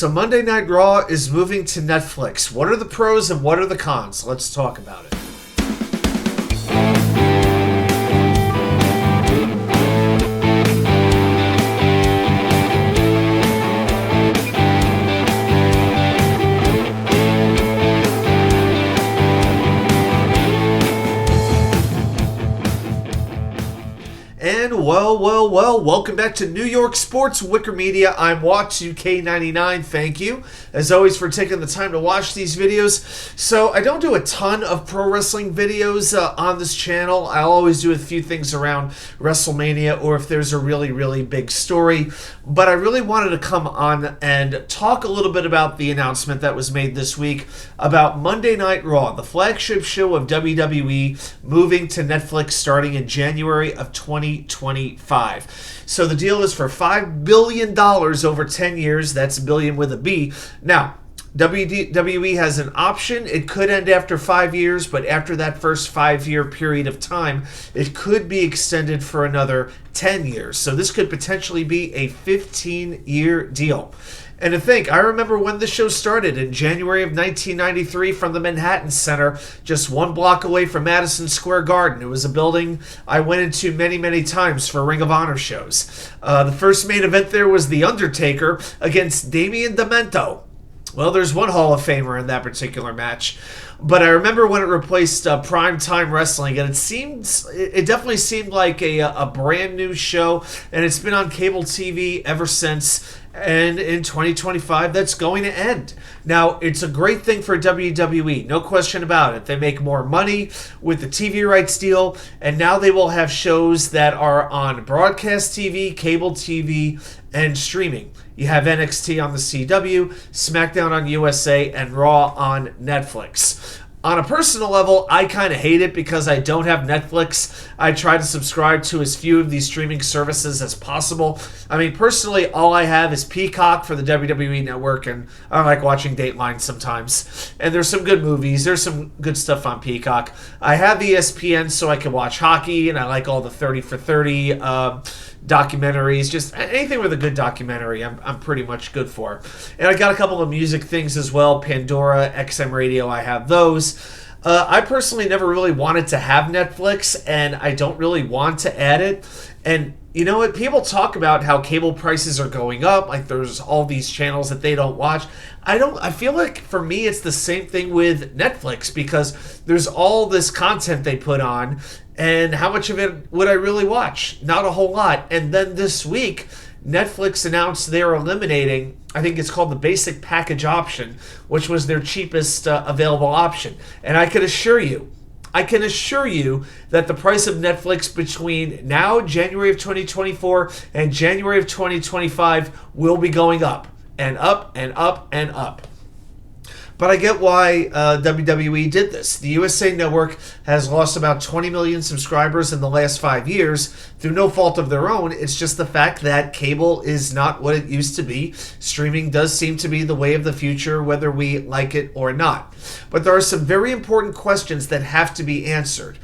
So Monday Night Raw is moving to Netflix. What are the pros and what are the cons? Let's talk about it. And well, welcome back to New York Sports WickerMedia. I'm Watt2K99. Thank you, as always, for taking the time to watch these videos. So I don't do a ton of pro wrestling videos on this channel. I'll always do a few things around WrestleMania or if there's a really big story. But I really wanted to come on and talk a little bit about the announcement that was made this week about Monday Night Raw, the flagship show of WWE, moving to Netflix starting in January of 2025. So the deal is for $5 billion over 10 years. That's billion with a B. Now, WWE has an option. It could end after 5 years, but after that first 5-year period of time, it could be extended for another 10 years. So this could potentially be a 15-year deal. And to think, I remember when the show started in January of 1993 from the Manhattan Center, just one block away from Madison Square Garden. It was a building I went into many times for Ring of Honor shows. The first main event there was The Undertaker against Damien Demento. Well, there's one Hall of Famer in that particular match. But I remember when it replaced Primetime Wrestling, and it definitely seemed like a brand new show, and it's been on cable TV ever since. And in 2025, that's going to end. Now, it's a great thing for WWE, no question about it. They make more money with the TV rights deal, and now they will have shows that are on broadcast TV, cable TV, and streaming. You have NXT on the CW, SmackDown on USA, and Raw on Netflix. On a personal level, I kind of hate it because I don't have Netflix. I try to subscribe to as few of these streaming services as possible. I mean, personally, all I have is Peacock for the WWE Network, and I like watching Dateline sometimes. And there's some good movies. There's some good stuff on Peacock. I have ESPN so I can watch hockey, and I like all the 30 for 30 documentaries. Just anything with a good documentary, I'm pretty much good for. And I got a couple of music things as well. Pandora, XM Radio, I have those. I personally never really wanted to have Netflix, and I don't really want to add it. And you know what? People talk about how cable prices are going up, like there's all these channels that they don't watch. I feel like for me it's the same thing with Netflix because there's all this content they put on, and how much of it would I really watch? Not a whole lot. And then this week, Netflix announced they're eliminating, I think it's called the basic package option, which was their cheapest available option. And I can assure you that the price of Netflix between now, January of 2024, and January of 2025 will be going up and up and up and up. But I get why WWE did this. The USA Network has lost about 20 million subscribers in the last 5 years through no fault of their own. It's just the fact that cable is not what it used to be. Streaming does seem to be the way of the future, whether we like it or not. But there are some very important questions that have to be answered.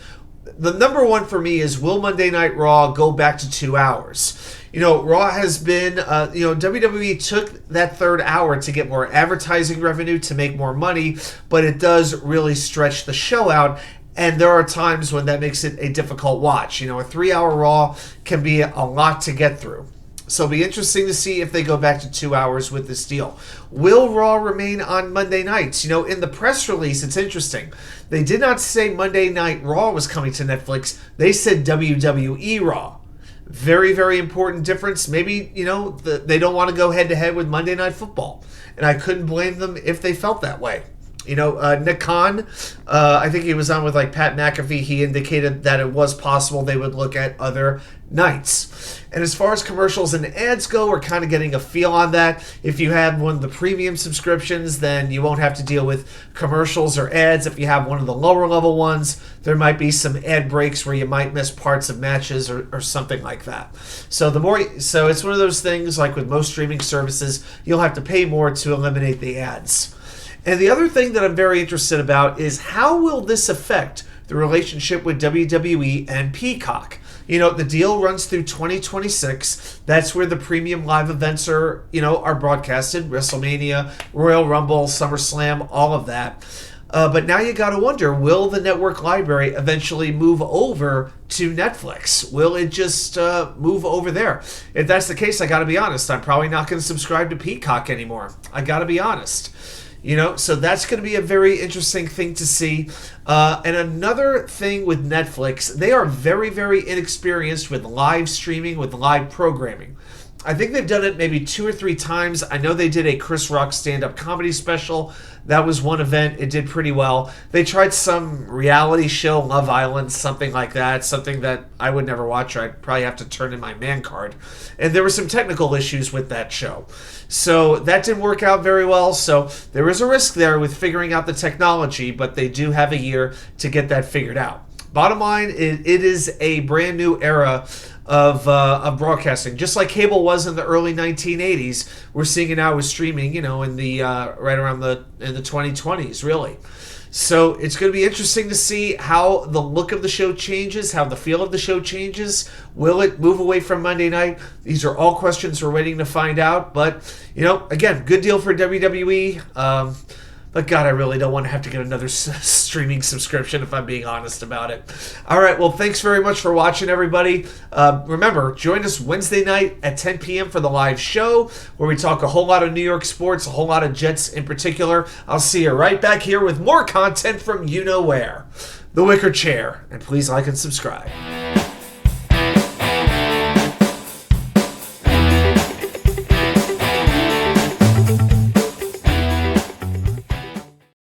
The number one for me is, will Monday Night Raw go back to 2 hours? You know, Raw has been, WWE took that third hour to get more advertising revenue, to make more money, but it does really stretch the show out. And there are times when that makes it a difficult watch. You know, a 3-hour Raw can be a lot to get through. So it'll be interesting to see if they go back to 2 hours with this deal. Will Raw remain on Monday nights? You know, in the press release, it's interesting. They did not say Monday Night Raw was coming to Netflix. They said WWE Raw. Very important difference. Maybe, you know, they don't want to go head-to-head with Monday Night Football. And I couldn't blame them if they felt that way. You know, Nick Khan, I think he was on with like Pat McAfee. He indicated that it was possible they would look at other nights. And as far as commercials and ads go, we're kind of getting a feel on that. If you have one of the premium subscriptions, then you won't have to deal with commercials or ads. If you have one of the lower level ones, there might be some ad breaks where you might miss parts of matches or something like that. So it's one of those things, like with most streaming services, you'll have to pay more to eliminate the ads. And the other thing that I'm very interested about is, how will this affect the relationship with WWE and Peacock? The deal runs through 2026. That's where the premium live events are broadcasted. WrestleMania, Royal Rumble, SummerSlam, all of that. But now you got to wonder, will the network library eventually move over to Netflix? Will it just move over there? If that's the case, I got to be honest, I'm probably not going to subscribe to Peacock anymore. I got to be honest. So that's going to be a very interesting thing to see. And another thing with Netflix, they are very, very inexperienced with live streaming, with live programming. I think they've done it maybe 2 or 3 times. I know they did a Chris Rock stand-up comedy special. That was one event. It did pretty well. They tried some reality show, Love Island, something like that, something that I would never watch, or I'd probably have to turn in my man card. And there were some technical issues with that show. So that didn't work out very well. So there is a risk there with figuring out the technology, but they do have a year to get that figured out. Bottom line, it is a brand new era of broadcasting, just like cable was in the early 1980s. We're seeing it now with streaming, in the right around in the 2020s, really. So it's going to be interesting to see how the look of the show changes, how the feel of the show changes. Will it move away from Monday night? These are all questions we're waiting to find out. But again, good deal for WWE. But God, I really don't want to have to get another streaming subscription if I'm being honest about it. All right, well, thanks very much for watching, everybody. Remember, join us Wednesday night at 10 p.m. for the live show where we talk a whole lot of New York sports, a whole lot of Jets in particular. I'll see you right back here with more content from you-know-where. The Wicker Chair. And please like and subscribe.